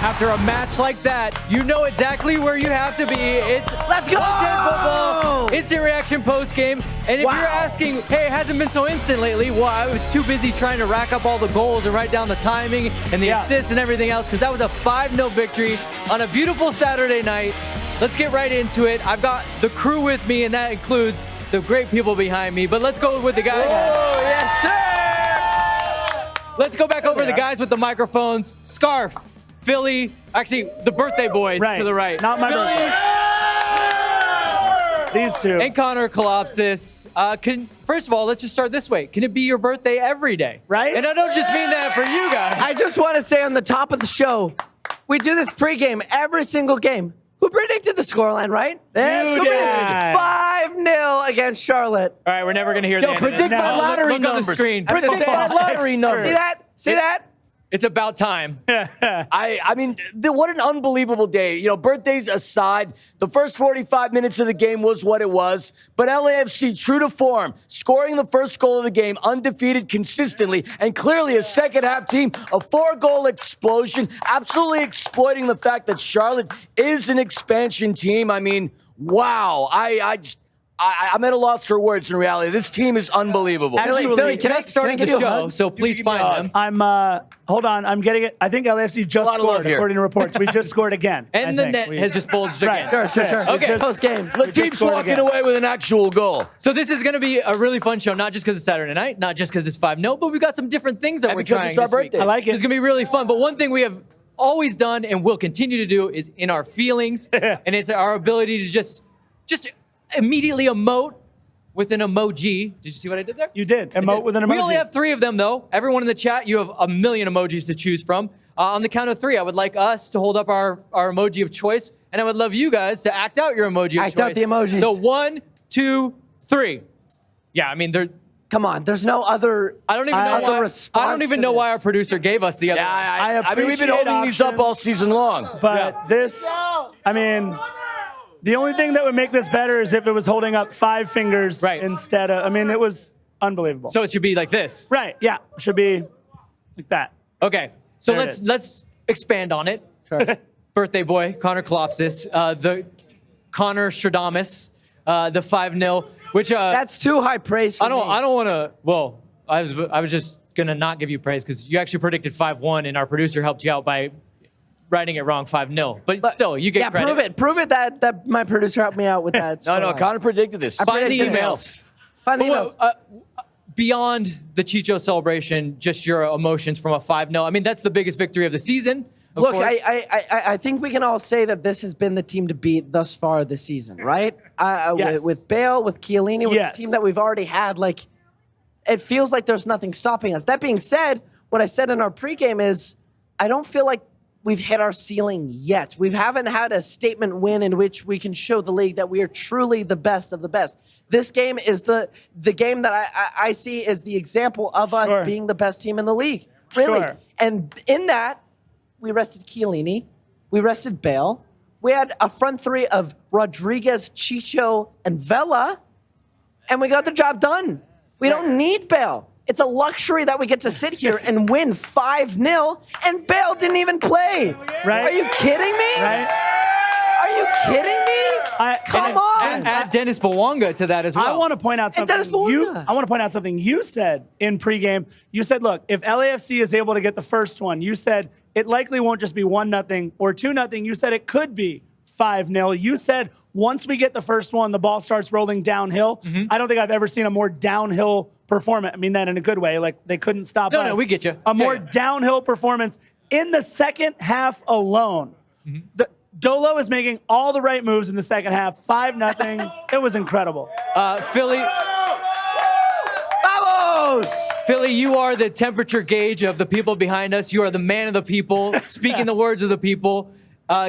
After a match like that, you know exactly where you have to be. It's Let's go! football, instant reaction post game. And if you're asking, hey, it hasn't been so instant lately, well, I was too busy trying to rack up all the goals and write down the timing and the assists and everything else, because that was a 5-0 victory on a beautiful Saturday night. Let's get right into it. I've got the crew with me, and that includes the great people behind me. But let's go with the guys. Oh, yes, sir! Let's go back over the guys with the microphones. Scarf, Philly, actually the birthday boys to the right. Not my birthday. These two. And Connor Kalopsis. First of all, let's just start this way. Can it be your birthday every day? Right? And I don't just mean that for you guys. I just want to say on the top of the show, we do this pregame every single game. Who predicted the scoreline, right? You who did. predicted 5-0 against Charlotte. All right, we're never going to hear the end of Predict this. my lottery Look numbers. on the screen. Predict my lottery numbers. See that? See that? It's about time. I mean, what an unbelievable day. You know, birthdays aside, the first 45 minutes of the game was what it was. But LAFC, true to form, scoring the first goal of the game, undefeated consistently, and clearly a second-half team, a 4-goal explosion, absolutely exploiting the fact that Charlotte is an expansion team. I mean, wow. I'm at a loss for words in reality. This team is unbelievable. Actually, Philly, can I start the show, so please find them. Hold on, I'm getting it. I think LAFC just scored, according to reports. We just scored again. And the net has just bulged again. Sure. Okay, Post game. The team's walking away with an actual goal. So this is going to be a really fun show, not just because it's Saturday night, not just because it's 5-0, but we've got some different things that we're because trying it's our this week. birthday. I like it. It's going to be really fun. But one thing we have always done and will continue to do is in our feelings, and it's our ability to just immediately emote with an emoji. Did you see what I did there? You did. Emote with an emoji. We only have 3 of them, though. Everyone in the chat, you have a million emojis to choose from. On the count of 3, I would like us to hold up our emoji of choice, and I would love you guys to act out your emoji of choice. Act out the emojis. So 1, 2, 3. Yeah, I mean, they're... Come on, there's no other. I don't even know why our producer gave us the other ones. I mean, we've been holding these up all season long. But this, I mean, the only thing that would make this better is if it was holding up 5 fingers instead of, I mean, it was unbelievable. So it should be like this. Right, yeah, should be like that. Okay, so There it let's expand on it. Sure. Birthday boy, Connor Kalopsis, the Connor Stradamus, the 5-0, which That's too high praise for I don't me. want to. Well, I was just gonna not give you praise because you actually predicted 5-1, and our producer helped you out by writing it wrong 5-0. But still, you get credit. Prove it that my producer helped me out with that. No, Connor predicted this. Find the emails. Find the emails. Beyond the Chicho celebration, just your emotions from a 5-0. I mean, that's the biggest victory of the season. Look, I think we can all say that this has been the team to beat thus far this season, right? Yes. With Bale, with Chiellini, with Yes. the team that we've already had, like, it feels like there's nothing stopping us. That being said, what I said in our pregame is I don't feel like we've hit our ceiling yet. We haven't had a statement win in which we can show the league that we are truly the best of the best. This game is the game that I see as the example of us being the best team in the league, really. Sure. And in that, we rested Chiellini, we rested Bale, we had a front 3 of Rodriguez, Chicho, and Vela, and we got the job done. We don't need Bale. It's a luxury that we get to sit here and win 5-0, and Bale didn't even play. Right. Are you kidding me? Right? Are you kidding me? Come on. And add Dennis Bawanga to that as well. I want to point out something. I want to point out something you said in pregame. You said, look, if LAFC is able to get the first one, you said it likely won't just be 1-0 or 2-0. You said it could be 5-0. You said once we get the first one, the ball starts rolling downhill. I don't think I've ever seen a more downhill performance. I mean that in a good way. Like they couldn't stop us. No, we get you. A more downhill performance in the second half alone. Dolo is making all the right moves in the second half. 5-0. It was incredible. Philly. Vamos! Philly, you are the temperature gauge of the people behind us. You are the man of the people, speaking the words of the people.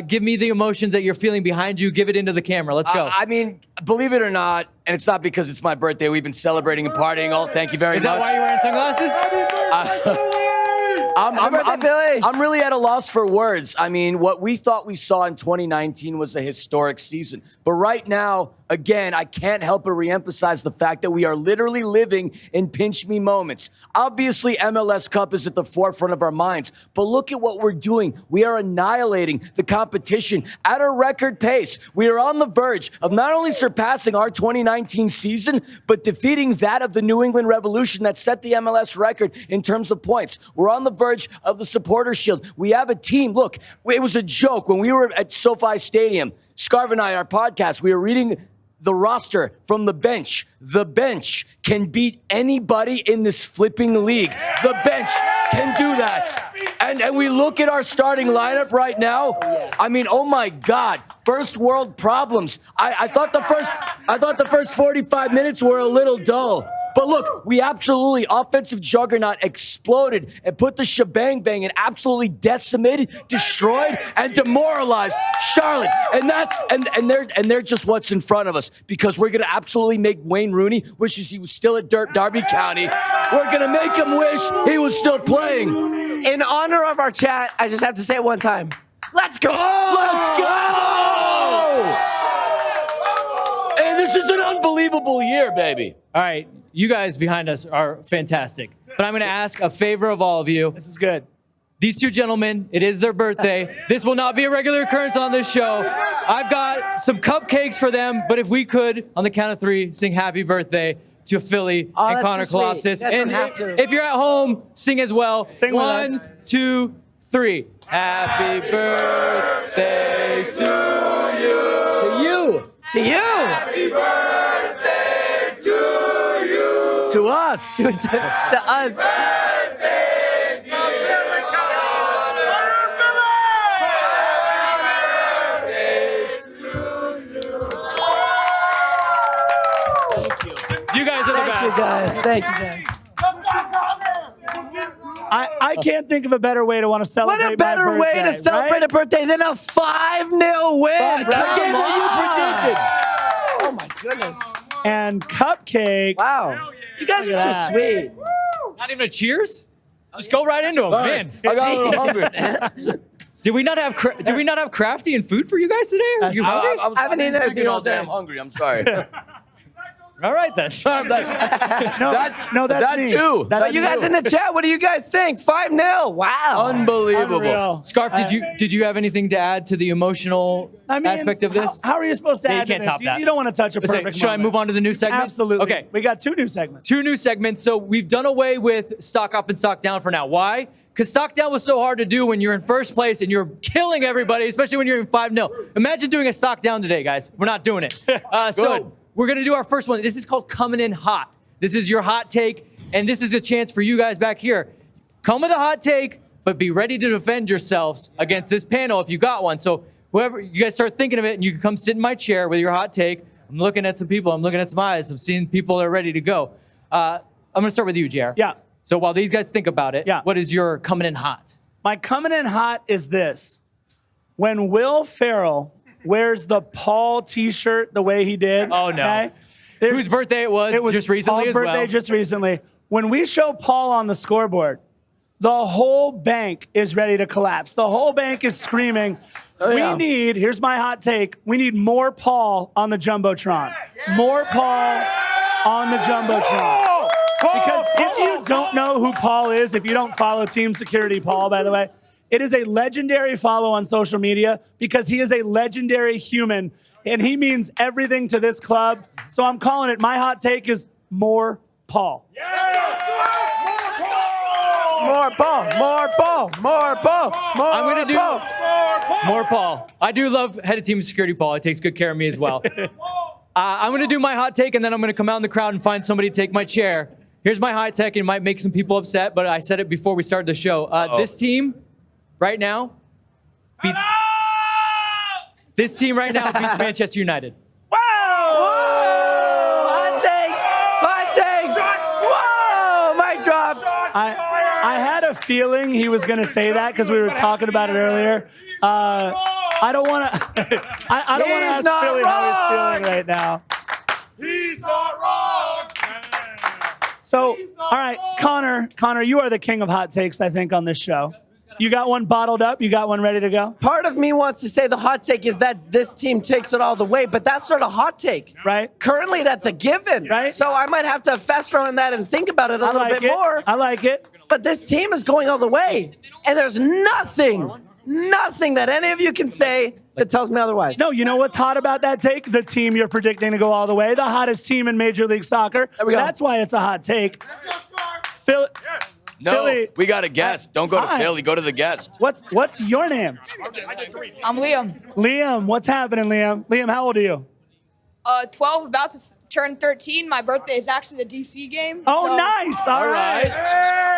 Give me the emotions that you're feeling behind you. Give it into the camera. Let's go. I mean, believe it or not, and it's not because it's my birthday. We've been celebrating and partying all. Thank you very much. Is that why you're wearing sunglasses? I'm really at a loss for words. I mean, what we thought we saw in 2019 was a historic season. But right now, again, I can't help but reemphasize the fact that we are literally living in pinch me moments. Obviously, MLS Cup is at the forefront of our minds. But look at what we're doing. We are annihilating the competition at a record pace. We are on the verge of not only surpassing our 2019 season, but defeating that of the New England Revolution that set the MLS record in terms of points. We're on the verge of the Supporters Shield. We have a team. Look, it was a joke when we were at SoFi Stadium. Scarv and I, our podcast, we were reading the roster from the bench. The bench can beat anybody in this flipping league. The bench can do that. And we look at our starting lineup right now. I mean, oh my God, first world problems. I thought the first 45 minutes were a little dull. But look, we absolutely, offensive juggernaut exploded and put the shebang bang and absolutely decimated, destroyed, and demoralized Charlotte. And they're just what's in front of us, because we're gonna absolutely make Wayne Rooney wishes he was still at Derby County. We're gonna make him wish he was still playing. In honor of our chat, I just have to say it one time. Let's go! Let's go! And this is an unbelievable year, baby. All right, you guys behind us are fantastic. But I'm going to ask a favor of all of you. This is good. These two gentlemen, it is their birthday. This will not be a regular occurrence on this show. I've got some cupcakes for them, but if we could, on the count of 3, sing happy birthday to Philly and Connor Kalopsis. And if you're at home, sing as well. Sing with 1, us. 2, 3. Happy birthday to you. To you. To you. Happy birthday to you. To us. To us. You guys are the best. Thank you, guys. I can't think of a better way to want to celebrate. What a better way to celebrate a birthday than a 5-0 win. I gave what you predicted. Oh my goodness. And cupcake. Wow. You guys are too sweet. Not even a cheers? Just go right into them, man. I got a little hungry. Did we not have crafty and food for you guys today? Are you hungry? I haven't eaten anything all day. I'm hungry. I'm sorry. All right then. That's me. Too. But you guys in the chat, what do you guys think? 5-0. Wow. Unbelievable. Unreal. Scarf, did you have anything to add to the emotional aspect of this? How are you supposed to Yeah, you add to can't this? top that. You don't want to touch a perfect Should I moment. move on to the new segment? Absolutely. Okay. We got 2 new segments. 2 new segments. So we've done away with stock up and stock down for now. Why? Because stock down was so hard to do when you're in first place and you're killing everybody, especially when you're in 5-0. Imagine doing a stock down today, guys. We're not doing it. So we're going to do our first one. This is called Coming In Hot. This is your hot take, and this is a chance for you guys back here. Come with a hot take, but be ready to defend yourselves against this panel if you got one. So whoever, you guys start thinking of it, and you can come sit in my chair with your hot take. I'm looking at some people. I'm looking at some eyes. I'm seeing people that are ready to go. I'm going to start with you, JR. Yeah. So while these guys think about it, what is your coming in hot? My coming in hot is this. When Will Ferrell wears the Paul t-shirt the way he did. Oh, no. Whose birthday it was just recently Paul's as well. birthday just recently. When we show Paul on the scoreboard, the whole bank is ready to collapse. The whole bank is screaming. We need, here's my hot take, we need more Paul on the Jumbotron. More Paul on the Jumbotron. Because if you don't know who Paul is, if you don't follow Team Security Paul, by the way, it is a legendary follow on social media because he is a legendary human and he means everything to this club. So I'm calling it, my hot take is more Paul. More Paul, more Paul, more Paul, more I'm going to do Paul. more Paul. I do love head of Team Security Paul. He takes good care of me as well. I'm going to do my hot take, and then I'm going to come out in the crowd and find somebody to take my chair. Here's my hot take. It might make some people upset, but I said it before we started the show. This team right now beats Manchester United. Whoa! Hot take! Hot take! Whoa! Mic drop! I had a feeling he was going to say that because we were talking about it earlier. I don't want to. I don't want to ask Philly how he's feeling right now. He's not wrong. So, all right, Connor, you are the king of hot takes, I think, on this show. You got one bottled up? You got one ready to go? Part of me wants to say the hot take is that this team takes it all the way, but that's not a hot take. Right. Currently, that's a given. Right. So I might have to fester on that and think about it a little bit more. I like it. But this team is going all the way, and there's nothing that any of you can say that tells me otherwise. No, you know what's hot about that take? The team you're predicting to go all the way. The hottest team in Major League Soccer. There we go. That's why it's a hot take. Phil, No, Philly. we got a guest. Don't go to Hi. Philly. Go to the guest. What's your name? I'm Liam. Liam. What's happening, Liam? Liam, how old are you? 12, about to turn 13. My birthday is actually the DC game. Oh, so- nice. All right.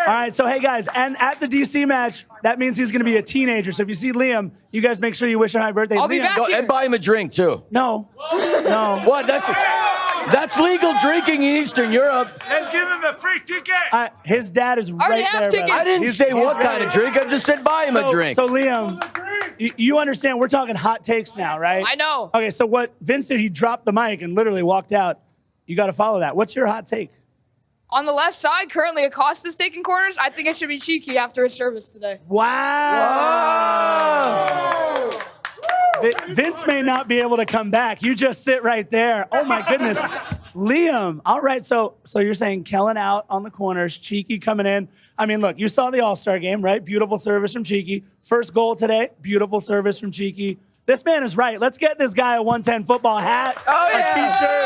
All right. So, hey, guys, and at the DC match, that means he's going to be a teenager. So if you see Liam, you guys make sure you wish him happy birthday. I'll be Liam, back. Go, and buy him a drink, too. No. What? That's legal drinking in Eastern Europe. Let's give him a free ticket. His dad is already right have there. tickets. brother. I didn't He's- say he's what ready. kind of drink. I just said buy him a drink. So Liam, you understand we're talking hot takes now, right? I know. Okay, so what Vince did, he dropped the mic and literally walked out. You got to follow that. What's your hot take? On the left side, currently Acosta's taking corners. I think it should be Cheeky after his service today. Wow. Vince may not be able to come back. You just sit right there. Oh my goodness. Liam. All right, so you're saying Kellen out on the corners, Cheeky coming in. I mean, look, you saw the All-Star game, right? Beautiful service from Cheeky. First goal today, beautiful service from Cheeky. This man is right. Let's get this guy a 110 football hat, Oh, a yeah. T-shirt.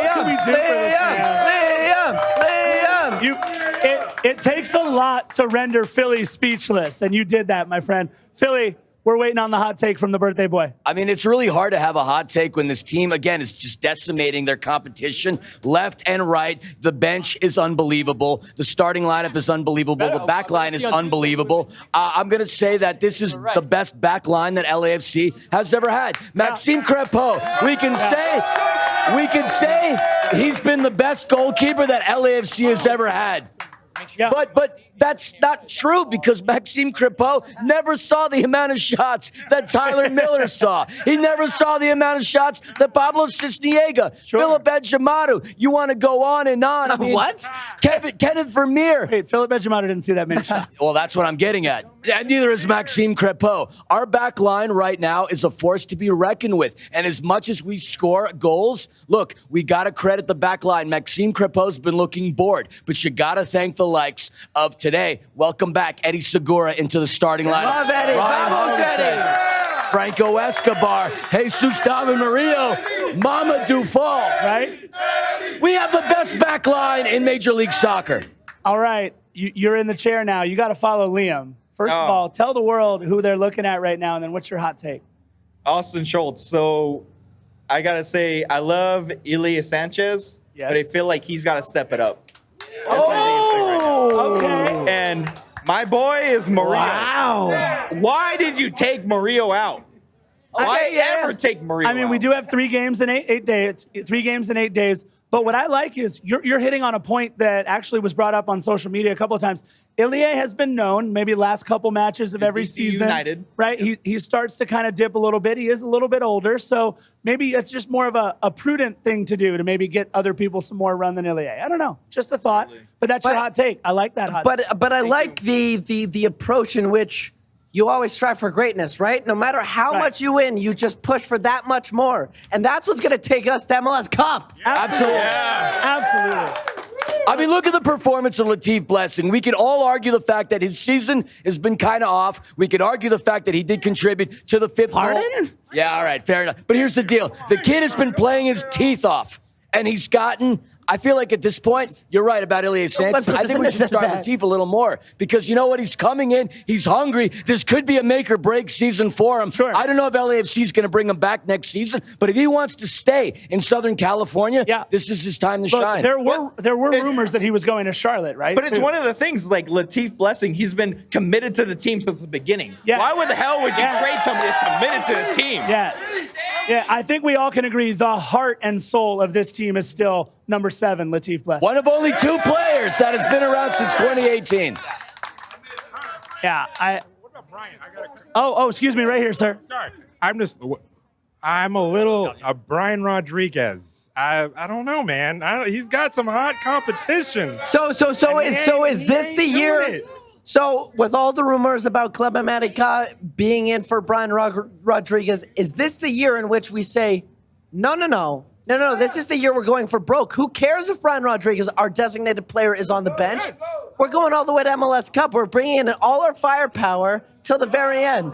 What can we do for this man? Liam. It takes a lot to render Philly speechless, and you did that, my friend. Philly, we're waiting on the hot take from the birthday boy. I mean, it's really hard to have a hot take when this team, again, is just decimating their competition left and right. The bench is unbelievable. The starting lineup is unbelievable. The back line is unbelievable. I'm going to say that this is the best back line that LAFC has ever had. Maxime Crepeau, we can say he's been the best goalkeeper that LAFC has ever had. Yeah. But that's not true because Maxime Crepeau never saw the amount of shots that Tyler Miller saw. He never saw the amount of shots that Pablo Cisniega, Philip Edjamadu. You want to go on and on. I mean, What? Kenneth Vermeer. Wait, Philip Edjamadu didn't see that many shots. Well, that's what I'm getting at. And neither is Maxime Crepeau. Our back line right now is a force to be reckoned with. And as much as we score goals, look, we got to credit the back line. Maxime Crepeau's been looking bored, but you got to thank the likes of today. Welcome back, Eddie Segura into the starting lineup. Love Eddie. Ryan Vamos, Hogensen, Eddie. Franco Escobar, Jesus David Murillo, Mama Dufal. Right? We have the best back line in Major League Soccer. All right, you're in the chair now. You got to follow Liam. First of all, tell the world who they're looking at right now, and then what's your hot take? Austin Schultz. So I got to say, I love Ilya Sanchez, Yes. but I feel like he's got to step it up. Okay. And my boy is Murillo. Wow. Why did you take Murillo out? Why ever take Murillo I mean, we out? do have 3 games in 8 days. 3 games in 8 days. But what I like is you're hitting on a point that actually was brought up on social media a couple of times. Ilya has been known, maybe last couple matches of every DC season. United. Right? He starts to kind of dip a little bit. He is a little bit older. So maybe it's just more of a prudent thing to do to maybe get other people some more run than Ilya. I don't know. Just a thought. But that's your hot take. I like that hot take. But I like the approach in which you always strive for greatness, right? No matter how Right. much you win, you just push for that much more. And that's what's going to take us to MLS Cup. Absolutely. Yeah. Absolutely. I mean, look at the performance of Latif Blessing. We could all argue the fact that his season has been kind of off. We could argue the fact that he did contribute to the 5th goal. Pardon? Yeah, all right, fair enough. But here's the deal. The kid has been playing his teeth off, and he's gotten... I feel like at this point, you're right about Ilya Sanchez. I think we should start Latif a little more because you know what? He's coming in. He's hungry. This could be a make or break season for him. Sure. I don't know if LAFC is going to bring him back next season, but if he wants to stay in Southern California, this is his time to shine. There were rumors that he was going to Charlotte, right? But it's too. one of the things, like Latif Blessing, he's been committed to the team since the beginning. Yes. Why would the hell would you Yes. trade somebody that's committed to the team? Yes. Yeah, I think we all can agree the heart and soul of this team is still number 7, Latif Blessing. One of only 2 players that has been around since 2018. Yeah, What about Brian? I got Oh, excuse me, right here, sir. Sorry, I'm just. I'm Brian Rodriguez. I don't know, man. He's got some hot competition. So is this the year? So with all the rumors about Club America being in for Brian Rodriguez, is this the year in which we say, no, this is the year we're going for broke? Who cares if Brian Rodriguez, our designated player, is on the bench? We're going all the way to MLS Cup. We're bringing in all our firepower till the very end.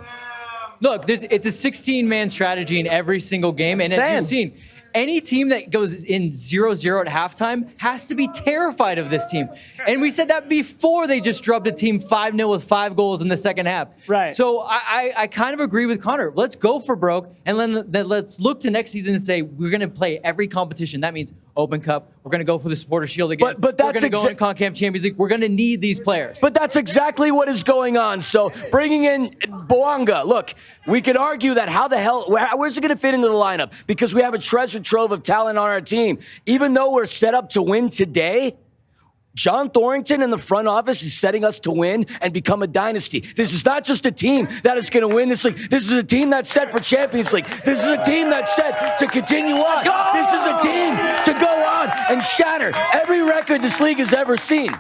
Look, it's a 16-man strategy in every single game. And as you've seen, any team that goes in 0-0 at halftime has to be terrified of this team. And we said that before they just drubbed a team 5-0 with 5 goals in the second half. Right. So I kind of agree with Connor. Let's go for broke, and then let's look to next season and say we're going to play every competition. That means Open Cup. We're going to go for the Supporter Shield again. But that's we're going to go in CONCACAF Champions League. We're going to need these players. But that's exactly what is going on. So bringing in Boanga, look, we could argue that where's it going to fit into the lineup? Because we have a treasure trove of talent on our team. Even though we're set up to win today, John Thorrington in the front office is setting us to win and become a dynasty. This is not just a team that is going to win this league. This is a team that's set for Champions League. This is a team that's set to continue on. This is a team to go on and shatter every record this league has ever seen.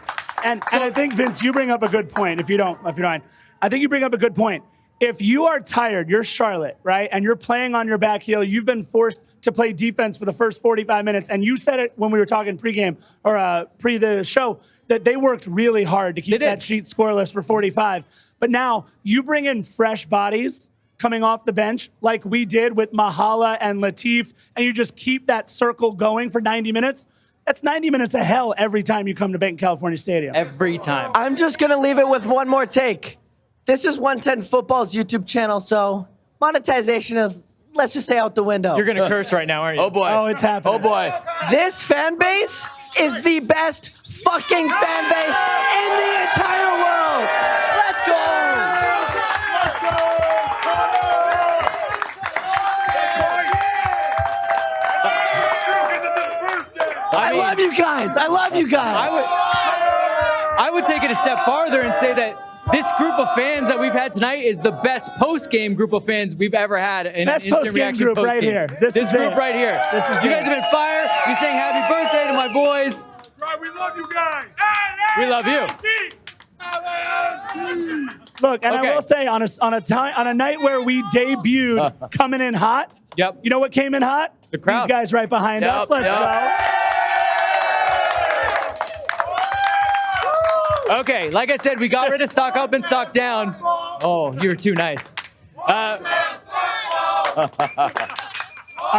And I think, Vince, you bring up a good point, if you don't mind. I think you bring up a good point. If you are tired, you're Charlotte, right? And you're playing on your back heel, you've been forced to play defense for the first 45 minutes. And you said it when we were talking pregame or pre the show that they worked really hard to keep that sheet scoreless for 45. But now you bring in fresh bodies coming off the bench like we did with Mahala and Latif, and you just keep that circle going for 90 minutes. That's 90 minutes of hell every time you come to Banc of California Stadium. Every time. I'm just going to leave it with one more take. This is 110 Football's YouTube channel, so monetization is, let's just say, out the window. You're going to curse right now, aren't you? Oh, boy. Oh, it's happening. Oh, boy. This fan base is the best fucking fan base in the entire world. Let's go. I love you guys. I love you guys. I would take it a step farther and say that this group of fans that we've had tonight is the best post-game group of fans we've ever had. Best post-game group right here. This group right here. You guys have been fire. You're saying happy birthday to my boys. Right, we love you guys. We love you. Look, and I will say, on a night where we debuted coming in hot, Yep. You know what came in hot? The crowd. These guys right behind us. Let's go. Okay, like I said, we got rid of stock up and stock down. Oh, you're too nice. All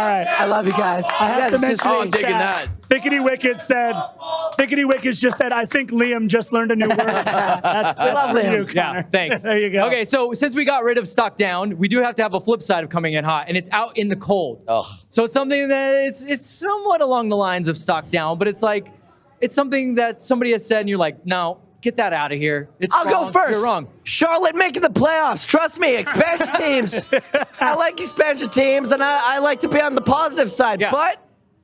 right. I love you guys. I have to mention I'm digging that. Thickety Wickets just said, I think Liam just learned a new word. That's love for Liam. you, Connor. Yeah, thanks. There you go. Okay, so since we got rid of stock down, we do have to have a flip side of coming in hot, and it's out in the cold. Ugh. So it's something that it's somewhat along the lines of stock down, but it's like it's something that somebody has said, and you're like, no, get that out of here. I'll go first. You're wrong. Charlotte making the playoffs. Trust me, expansion teams. I like expansion teams, and I like to be on the positive side. Yeah. But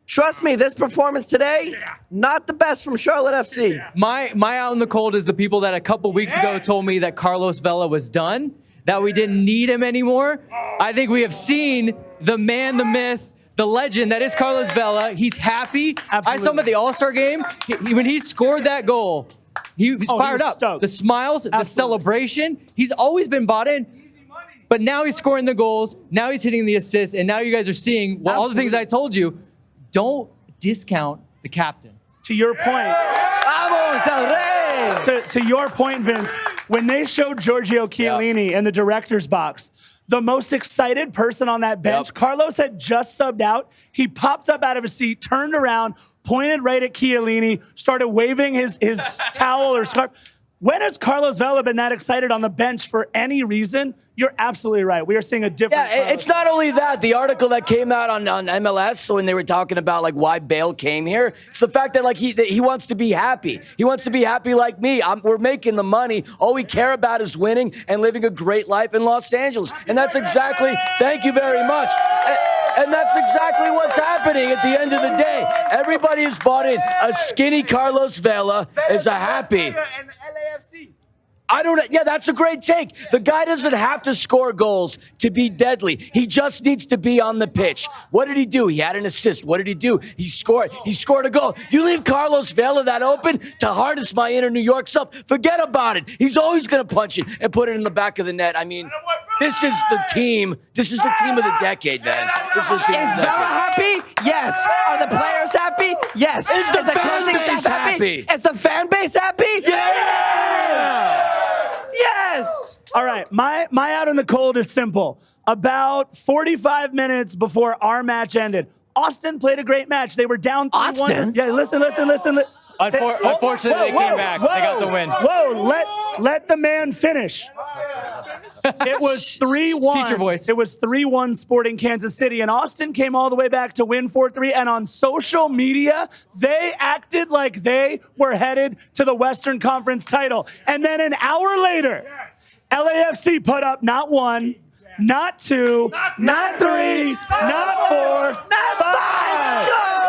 trust me, this performance today, not the best from Charlotte FC. My out in the cold is the people that a couple weeks ago told me that Carlos Vela was done, that we didn't need him anymore. I think we have seen the man, the myth, the legend that is Carlos Vela. He's happy. Absolutely. I saw him at the All-Star game. When he scored that goal, he's fired up. Stoked. The smiles, the celebration. He's always been bought in. But now he's scoring the goals. Now he's hitting the assists. And now you guys are seeing all the things I told you. Don't discount the captain. To your point. Vamos, El Rey! To your point, Vince, when they showed Giorgio Chiellini in the director's box, the most excited person on that bench, Carlos had just subbed out. He popped up out of his seat, turned around, pointed right at Chiellini, started waving his towel or scarf. When has Carlos Vela been that excited on the bench for any reason? You're absolutely right. We are seeing a different. Yeah, it's not only that. The article that came out on MLS when they were talking about like why Bale came here, it's the fact that like he wants to be happy. He wants to be happy like me. We're making the money. All we care about is winning and living a great life in Los Angeles. And that's exactly. Thank you very much. And that's exactly what's happening at the end of the day. Everybody has bought in. A skinny Carlos Vela is a happy. Yeah, that's a great take. The guy doesn't have to score goals to be deadly. He just needs to be on the pitch. What did he do? He had an assist. What did he do? He scored. He scored a goal. You leave Carlos Vela that open to harness my inner New York stuff, forget about it. He's always going to punch it and put it in the back of the net. I mean, this is the team. This is the team of the decade, man. This is the team Is of the Vela decade. happy? Yes. Are the players happy? Yes. Is the fan coaching base staff happy? Is the fan base happy? Yeah! Yes. All right, my out in the cold is simple. About 45 minutes before our match ended, Austin played a great match. They were down 3-1. Austin? Yeah, listen. Unfortunately, they came back. They got the win. Whoa, let the man finish. It was 3-1. Teacher voice. It was 3-1 Sporting Kansas City, and Austin came all the way back to win 4-3. And on social media, they acted like they were headed to the Western Conference title. And then an hour later, LAFC put up not one, not two, not three, not four, Not five.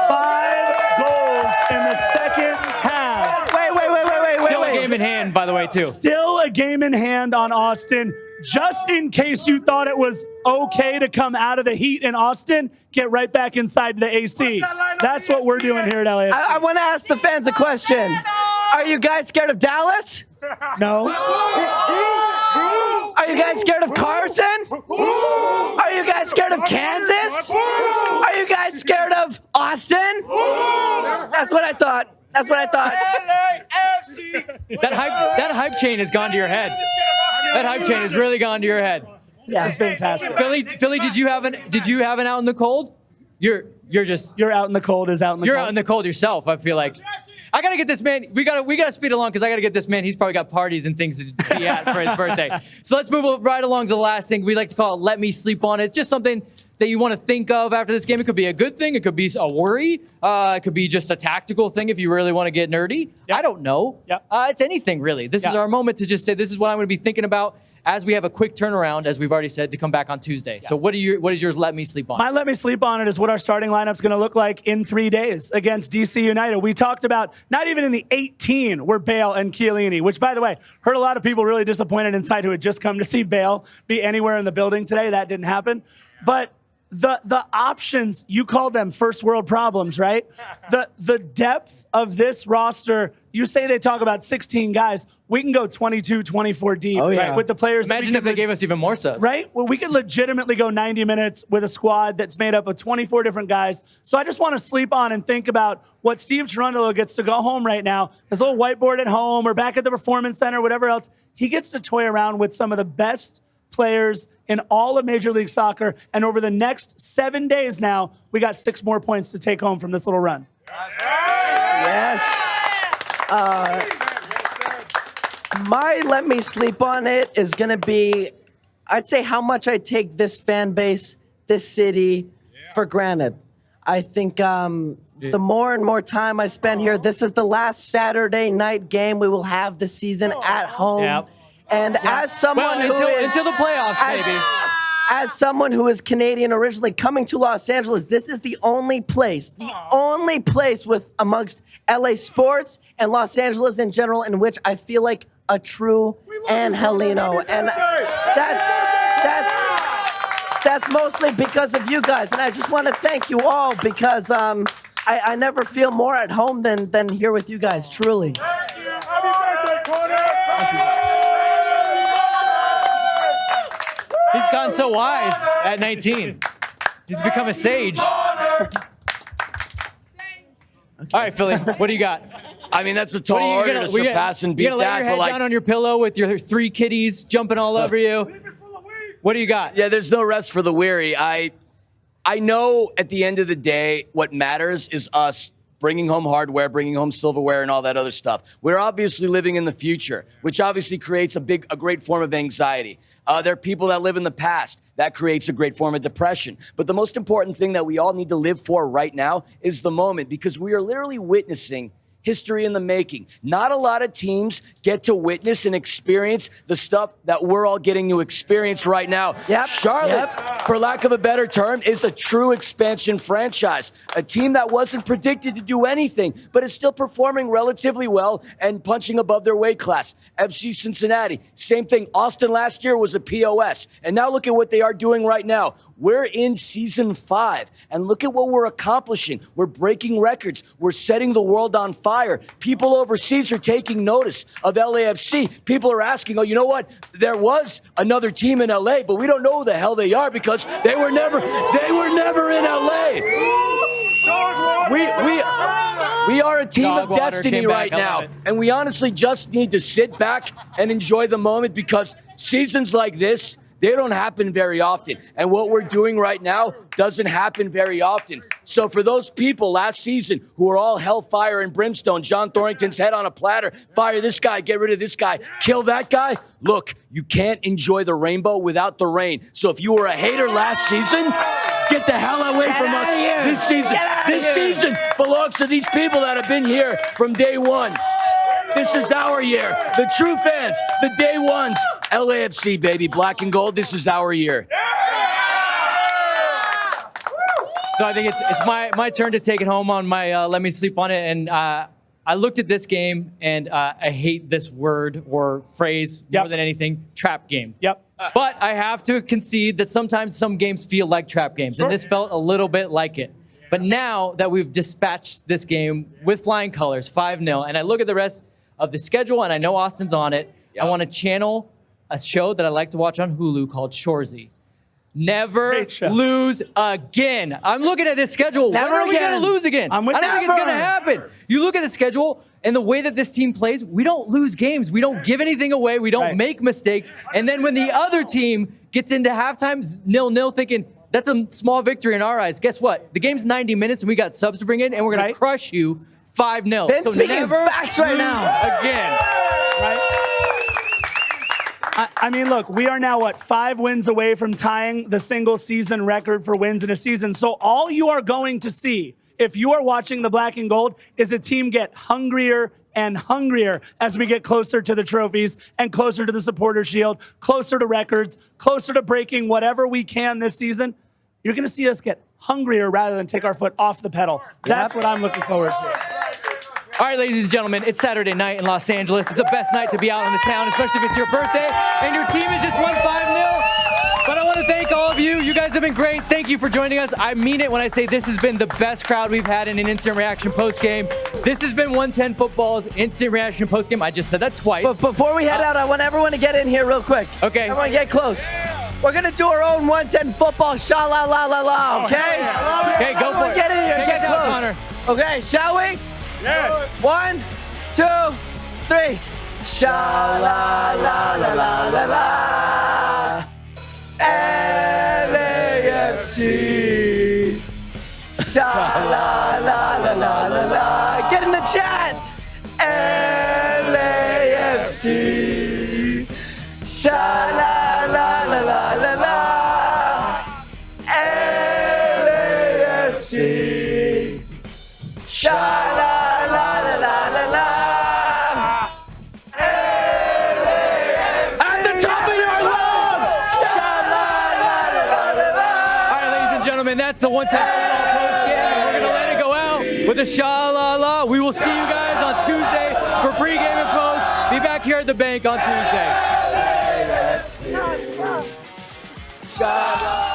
5 goals in the second half. Still a game in hand, by the way, too. Still a game in hand on Austin. Just in case you thought it was okay to come out of the heat in Austin, get right back inside the AC. That's what we're doing here at LAFC. I want to ask the fans a question. Are you guys scared of Dallas? No? Are you guys scared of Carson? Are you guys scared of Kansas? Are you guys scared of Austin? That's what I thought. That's what I thought. That hype chain has gone to your head. That hype chain has really gone to your head. Yeah, It's fantastic. Philly, did you have an out in the cold? You're You're out in the cold is out in the You're cold. out in the cold yourself, I feel like. I gotta get this man. We gotta speed along because I gotta get this man. He's probably got parties and things to be at for his birthday. So let's move right along to the last thing. We like to call it "Let Me Sleep on It." It's just something that you want to think of after this game. It could be a good thing. It could be a worry. It could be just a tactical thing if you really want to get nerdy. Yep. I don't know. Yep. It's anything really. This Yep. is our moment to just say this is what I'm going to be thinking about as we have a quick turnaround, as we've already said, to come back on Tuesday. So what is yours? Let me sleep on. My let me sleep on it is what our starting lineup's going to look like in 3 days against DC United. We talked about not even in the 18 were Bale and Chiellini, which, by the way, heard a lot of people really disappointed inside who had just come to see Bale be anywhere in the building today. That didn't happen. But the options, you called them first world problems, right? The depth of this roster, you say they talk about 16 guys. We can go 22, 24 deep, right? With the players. Imagine if they gave us even more subs. Right? Well, we could legitimately go 90 minutes with a squad that's made up of 24 different guys. So I just want to sleep on and think about what Steve Cherundolo gets to go home right now. His little whiteboard at home or back at the Performance Center, whatever else. He gets to toy around with some of the best players in all of Major League Soccer. And over the next 7 days now, we got 6 more points to take home from this little run. Yes. My let me sleep on it is going to be, I'd say how much I take this fan base, this city for granted. I think the more and more time I spend here, this is the last Saturday night game we will have this season at home. Yep. And as someone until the playoffs, maybe. As someone who is Canadian originally coming to Los Angeles, this is the only place with amongst LA sports and Los Angeles in general in which I feel like a true Angelino. And that's mostly because of you guys. And I just want to thank you all because I never feel more at home than here with you guys, truly. He's gotten so wise at 19. He's become a sage. All right, Philly, what do you got? I mean, that's a tall order to surpass and beat you gonna lay that. your head But down on your pillow with your 3 kitties jumping all over you? What do you got? Yeah, there's no rest for the weary. I know at the end of the day, what matters is us bringing home hardware, bringing home silverware, and all that other stuff. We're obviously living in the future, which obviously creates a great form of anxiety. There are people that live in the past. That creates a great form of depression. But the most important thing that we all need to live for right now is the moment, because we are literally witnessing history in the making. Not a lot of teams get to witness and experience the stuff that we're all getting to experience right now. Yep. Charlotte, for lack of a better term, is a true expansion franchise. A team that wasn't predicted to do anything, but is still performing relatively well and punching above their weight class. FC Cincinnati, same thing. Austin last year was a POS. And now look at what they are doing right now. We're in season 5, and look at what we're accomplishing. We're breaking records. We're setting the world on fire. People overseas are taking notice of LAFC. People are asking, oh, you know what? There was another team in LA, but we don't know who the hell they are because they were never in LA. We are a team of destiny right now, and we honestly just need to sit back and enjoy the moment because seasons like this, they don't happen very often. And what we're doing right now doesn't happen very often. So for those people last season who are all hellfire and brimstone, John Thornton's head on a platter, fire this guy, get rid of this guy, kill that guy, look, you can't enjoy the rainbow without the rain. So if you were a hater last season, get the hell away from us this season. This season belongs to these people that have been here from day one. This is our year. The true fans, the day ones. LAFC, baby, black and gold. This is our year. So I think it's my turn to take it home on my Let Me Sleep on It. And I looked at this game, and I hate this word or phrase more than anything, trap game. Yep. But I have to concede that sometimes some games feel like trap games, and this felt a little bit like it. But now that we've dispatched this game with flying colors, 5-0, and I look at the rest of the schedule, and I know Austin's on it, I want to channel a show that I like to watch on Hulu called Shoresy. Never lose again. I'm looking at this schedule. When are we going to lose again? I don't think it's going to happen. You look at the schedule and the way that this team plays, we don't lose games. We don't give anything away. We don't make mistakes. And then when the other team gets into halftime 0-0 thinking, that's a small victory in our eyes. Guess what? The game's 90 minutes and we got subs to bring in and we're going to crush you 5-0. So never facts right now. Again. Right? I mean, look, we are now, 5 wins away from tying the single season record for wins in a season. So all you are going to see, if you are watching the black and gold, is a team get hungrier and hungrier as we get closer to the trophies and closer to the supporter shield, closer to records, closer to breaking whatever we can this season. You're going to see us get hungrier rather than take our foot off the pedal. That's what I'm looking forward to. All right, ladies and gentlemen, it's Saturday night in Los Angeles. It's the best night to be out in the town, especially if it's your birthday and your team has just won 5-0. But I want to thank all of you. You guys have been great. Thank you for joining us. I mean it when I say this has been the best crowd we've had in an instant reaction postgame. This has been 110 Football's instant reaction postgame. I just said that twice. But before we head out, I want everyone to get in here real quick. Okay. Everyone get close. We're going to do our own 110 Football sha-la-la-la-la, okay? Okay, go for it. Get in here. Take Get us out, close. Connor. Okay, shall we? Yes. 1, 2, 3. Sha-la-la-la-la-la-la. LAFC. Sha-la-la-la-la-la. Get in the chat. LAFC. Sha-la-la-la-la-la-la. LAFC. Sha-la-la-la-la-la-la. At the top of your lungs! Sha-la-la-la-la-la. All right, ladies and gentlemen, that's the 110 Football postgame, and we're going to let it go out with a sha-la-la. We will see you guys on Tuesday for pregame and post. Be back here at the bank on Tuesday. Sha-la.